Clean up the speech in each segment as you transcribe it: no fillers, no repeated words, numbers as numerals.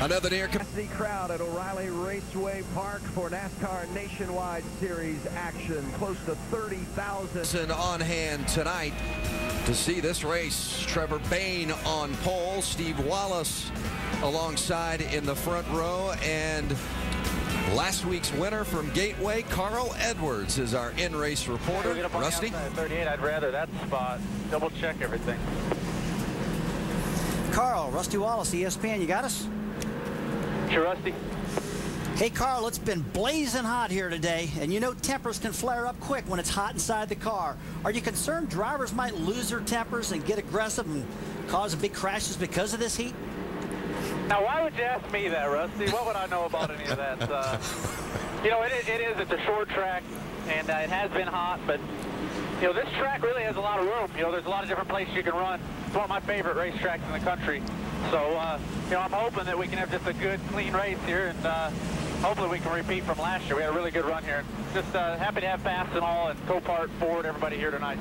Another near capacity crowd at O'Reilly Raceway Park for NASCAR Nationwide Series action. Close to 30,000 on hand tonight to see this race. Trevor Bayne on pole, Steve Wallace alongside in the front row, and last week's winner from Gateway, Carl Edwards, is our in-race reporter. Rusty? 38, I'd rather that spot. Double check everything. Carl, Rusty Wallace, ESPN, you got us? Sure, Rusty. Hey, Carl, it's been blazing hot here today, and you know tempers can flare up quick when it's hot inside the car. Are you concerned drivers might lose their tempers and get aggressive and cause big crashes because of this heat? Now, why would you ask me that, Rusty? What would I know about any of that? You know, it's a short track, and it has been hot, but, you know, this track really has a lot of room. You know, there's a lot of different places you can run. It's one of my favorite racetracks in the country. So, you know, I'm hoping that we can have just a good, clean race here, and hopefully we can repeat from last year. We had a really good run here. Just happy to have Fastenal and Copart, Ford, everybody here tonight.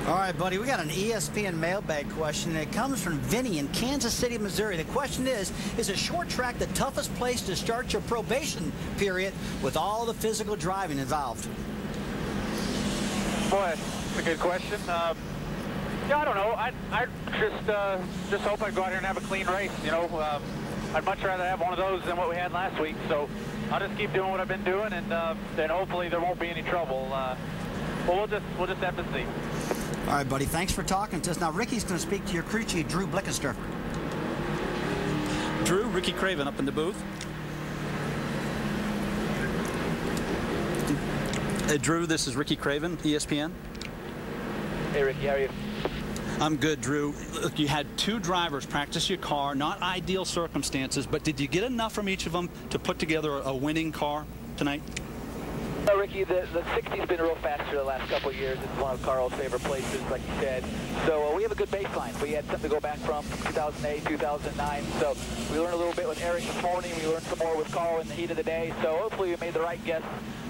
All right, buddy, we got an ESPN mailbag question, and it comes from Vinny in Kansas City, Missouri. The question is a short track the toughest place to start your probation period with all the physical driving involved? Boy, that's a good question. Yeah, I don't know. I just hope I go out here and have a clean race. You know, I'd much rather have one of those than what we had last week. So I'll just keep doing what I've been doing, and then hopefully there won't be any trouble. Well, we'll just have to see. All right, buddy. Thanks for talking to us. Now, Ricky's going to speak to your crew chief, Drew Blickenster. Drew, Ricky Craven up in the booth. Hey, Drew, this is Ricky Craven, ESPN. Hey, Ricky, how are you? I'm good, Drew. Look, you had two drivers practice your car, not ideal circumstances, but did you get enough from each of them to put together a winning car tonight? Ricky, the 60's been real fast for the last couple of years. It's one of Carl's favorite places, like you said. So we have a good baseline. We had something to go back from 2008, 2009. So we learned a little bit with Eric this morning. We learned some more with Carl in the heat of the day. So hopefully we made the right guess,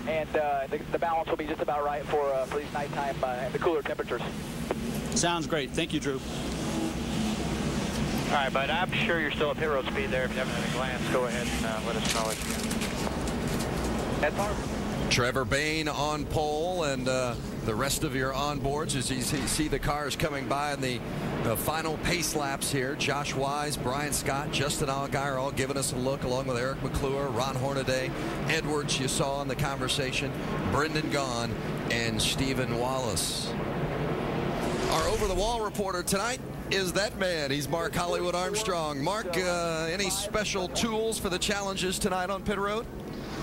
and the balance will be just about right for these nighttime and the cooler temperatures. Sounds great. Thank you, Drew. All right, bud. I'm sure you're still at pit road speed there. If you haven't had a glance, go ahead and let us know if you can. That's hard. Trevor Bayne on pole, and the rest of your onboards as you see the cars coming by in the final pace laps here. Josh Wise, Brian Scott, Justin Allgaier all giving us a look, along with Eric McClure, Ron Hornaday, Edwards you saw in the conversation, Brendan Gaughan, and Stephen Wallace. Our over-the-wall reporter tonight is that man. He's Mark Hollywood Armstrong. Mark, any special tools for the challenges tonight on pit road?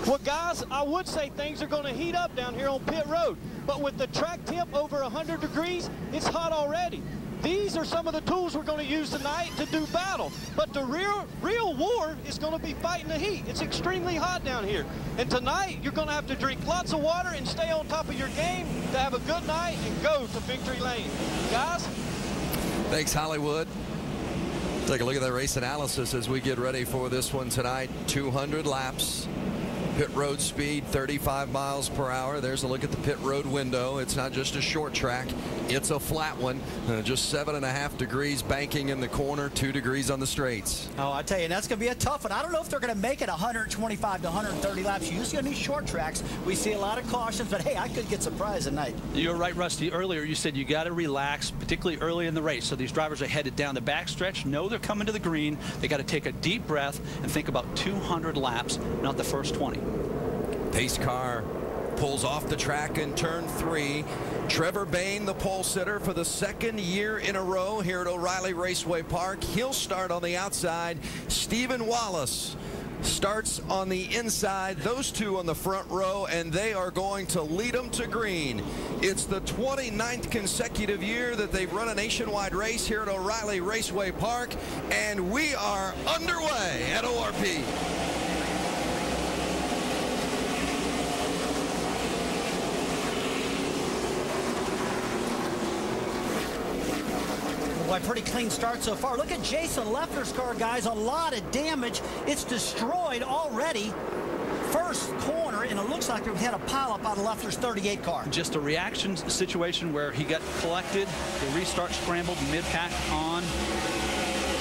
Well, guys, I would say things are going to heat up down here on pit road, but with the track temp over 100 degrees, it's hot already. These are some of the tools we're going to use tonight to do battle, but the real war is going to be fighting the heat. It's extremely hot down here, and tonight you're going to have to drink lots of water and stay on top of your game to have a good night and go to victory lane. Guys? Thanks, Hollywood. Take a look at that race analysis as we get ready for this one tonight. 200 laps. Pit road speed 35 miles per hour. There's a look at the pit road window. It's not just a short track, it's a flat one. Just 7.5 degrees banking in the corner, 2 degrees on the straights. Oh, I tell you, that's going to be a tough one. I don't know if they're going to make it 125 to 130 laps. Usually on these short tracks, we see a lot of cautions, but hey, I could get surprised tonight. You're right, Rusty. Earlier you said you got to relax, particularly early in the race. So these drivers are headed down the backstretch, know they're coming to the green. They got to take a deep breath and think about 200 laps, not the first 20. Pace car pulls off the track in turn 3. Trevor Bayne, the pole sitter for the second year in a row here at O'Reilly Raceway Park. He'll start on the outside. Stephen Wallace starts on the inside. Those two on the front row, and they are going to lead them to green. It's the 29th consecutive year that they've run a nationwide race here at O'Reilly Raceway Park, and we are underway at ORP. Boy, pretty clean start so far. Look at Jason Leffler's car, guys. A lot of damage. It's destroyed already. First corner, and it looks like we had a pileup on Leffler's 38 car. Just a reaction situation where he got collected. The restart scrambled, mid-pack on.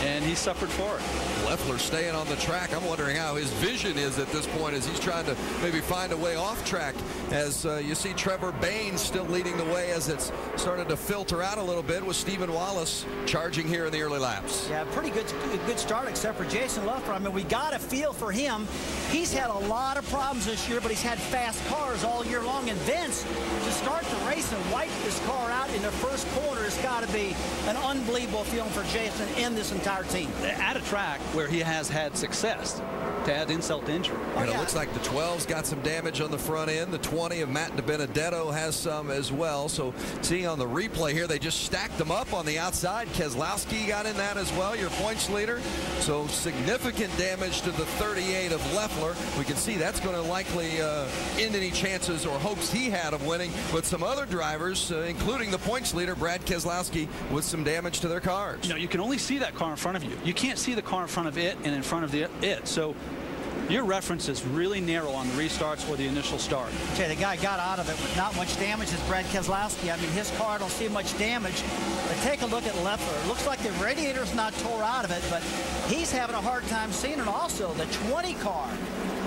and he suffered for it. Leffler staying on the track. I'm wondering how his vision is at this point as he's trying to maybe find a way off track. As you see Trevor Bayne still leading the way as it's started to filter out a little bit with Stephen Wallace charging here in the early laps. Yeah, pretty good start except for Jason Leffler. I mean, we got a feel for him. He's had a lot of problems this year, but he's had fast cars all year long. And Vince, to start the race and wipe this car out in the first corner has got to be an unbelievable feeling for Jason and this entire team. At a track where he has had success, to add insult to injury. And it looks like the 12's got some damage on the front end. The 20 of Matt DiBenedetto has some as well. So seeing on the replay here, they just stacked them up on the outside. Keselowski got in that as well, your points leader. So significant damage to the 38 of Leffler. We can see that's going to likely end any chances or hopes he had of winning. But some other drivers, including the points leader, Brad Keselowski, with some damage to their cars. You know, you can only see that car in front of you. You can't see the car in front of it and in front of it. So your reference is really narrow on the restarts or the initial start. Okay, the guy got out of it with not much damage as Brad Keselowski. I mean, his car don't see much damage. But take a look at Leffler. It looks like the radiator's not tore out of it, but he's having a hard time seeing it also. The 20 car,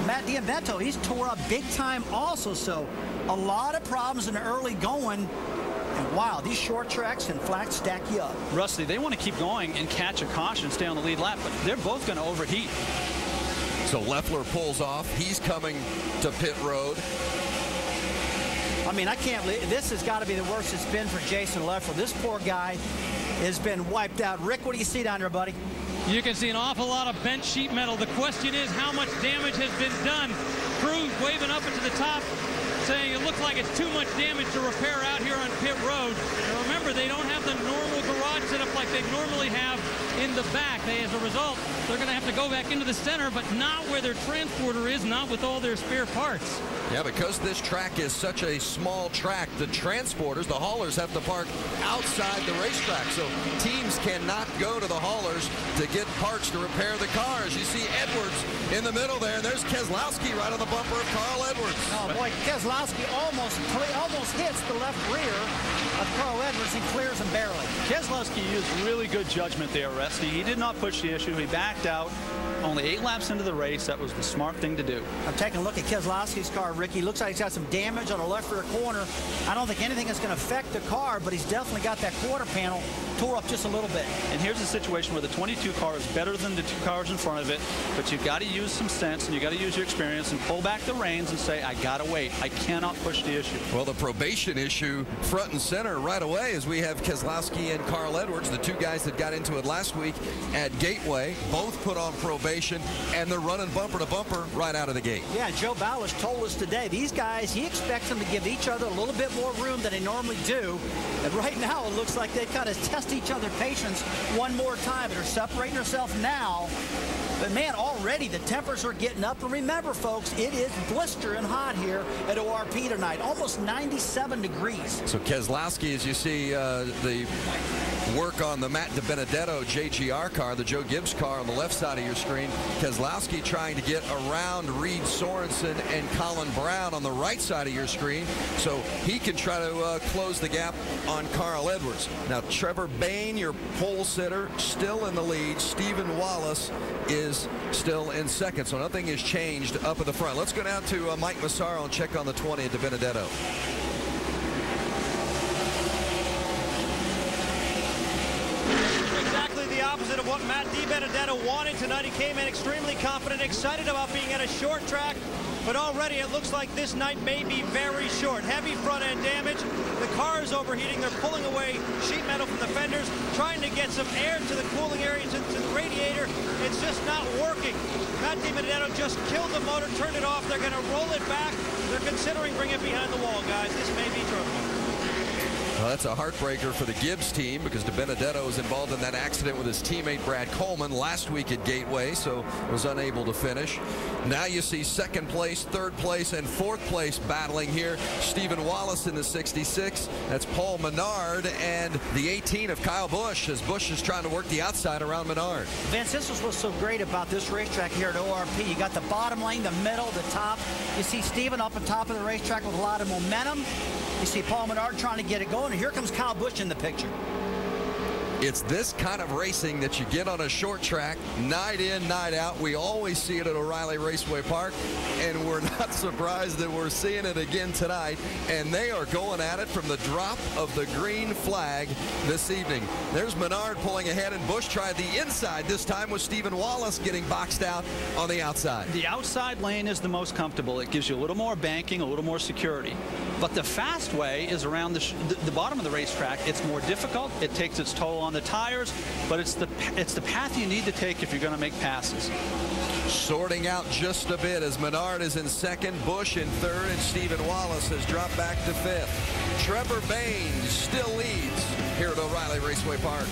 Matt DiBenedetto, he's tore up big time also. So a lot of problems in the early going. And wow, these short tracks and flat stack you up. Rusty, they want to keep going and catch a caution, stay on the lead lap, but they're both going to overheat. So Leffler pulls off. He's coming to pit road. I mean, I can't believe this has got to be the worst it's been for Jason Leffler. This poor guy has been wiped out. Rick, what do you see down there, buddy? You can see an awful lot of bent sheet metal. The question is how much damage has been done. Crews waving up into the top, saying it looks like it's too much damage to repair out here on pit road. And remember, they don't have the normal garage setup like they normally have in the back. As a result, they're going to have to go back into the center, but not where their transporter is, not with all their spare parts. Yeah, because this track is such a small track, the transporters, the haulers have to park outside the racetrack. So teams cannot go to the haulers to get parts to repair the cars. You see Edwards in the middle there, and there's Keselowski right on the bumper of Carl Edwards. Oh, boy, Keselowski almost hits the left rear of Carl Edwards and clears him barely. Keselowski used really good judgment there, Rusty. He did not push the issue. He backed out. Only 8 laps into the race. That was the smart thing to do. I'm taking a look at Keselowski's car, Ricky. Looks like he's got some damage on the left rear corner. I don't think anything is going to affect the car, but he's definitely got that quarter panel tore up just a little bit. And here's a situation where the 22 car is better than the 2 cars in front of it, but you've got to use some sense and you got to use your experience and pull back the reins and say, I got to wait. I cannot push the issue. Well, the probation issue front and center right away as we have Keselowski and Carl Edwards, the 2 guys that got into it last week at Gateway, both put on probation, and they're running bumper to bumper right out of the gate. Yeah, Joe Ballard told us today, these guys, he expects them to give each other a little bit more room than they normally do. And right now, it looks like they kind of test each other's patience one more time. They're separating themselves now. But, man, already the tempers are getting up. And remember, folks, it is blistering hot here at ORP tonight, almost 97 degrees. So Keselowski, as you see the work on the Matt DiBenedetto JGR car, the Joe Gibbs car on the left side of your screen. Keselowski trying to get around Reed Sorensen and Colin Brown on the right side of your screen so he can try to close the gap on Carl Edwards. Now, Trevor Bayne, your pole sitter, still in the lead. Stephen Wallace is still in second, so nothing has changed up at the front. Let's go down to Mike Massaro and check on the 20 at DiBenedetto. The opposite of what Matt DiBenedetto wanted tonight. He came in extremely confident, excited about being at a short track, but already it looks like this night may be very short. Heavy front end damage. The car is overheating. They're pulling away sheet metal from the fenders, trying to get some air to the cooling area, to the radiator. It's just not working. Matt DiBenedetto just killed the motor, turned it off. They're going to roll it back. They're considering bringing it behind the wall, guys. This may be trouble. Well, that's a heartbreaker for the Gibbs team because DiBenedetto was involved in that accident with his teammate Brad Coleman last week at Gateway, so was unable to finish. Now you see second place, third place, and fourth place battling here. Stephen Wallace in the 66. That's Paul Menard and the 18 of Kyle Busch as Busch is trying to work the outside around Menard. Vince, this is what's so great about this racetrack here at ORP. You got the bottom lane, the middle, the top. You see Stephen up on top of the racetrack with a lot of momentum. You see Paul Menard trying to get it going, and here comes Kyle Busch in the picture. It's this kind of racing that you get on a short track, night in, night out. We always see it at O'Reilly Raceway Park, and we're not surprised that we're seeing it again tonight. And they are going at it from the drop of the green flag this evening. There's Menard pulling ahead, and Busch tried the inside this time with Stephen Wallace getting boxed out on the outside. The outside lane is the most comfortable. It gives you a little more banking, a little more security. But the fast way is around the bottom of the racetrack. It's more difficult. It takes its toll on the tires, but it's the path you need to take if you're going to make passes. Sorting out just a bit as Menard is in second, Busch in third, and Stephen Wallace has dropped back to fifth. Trevor Baynes still leads here at O'Reilly Raceway Park.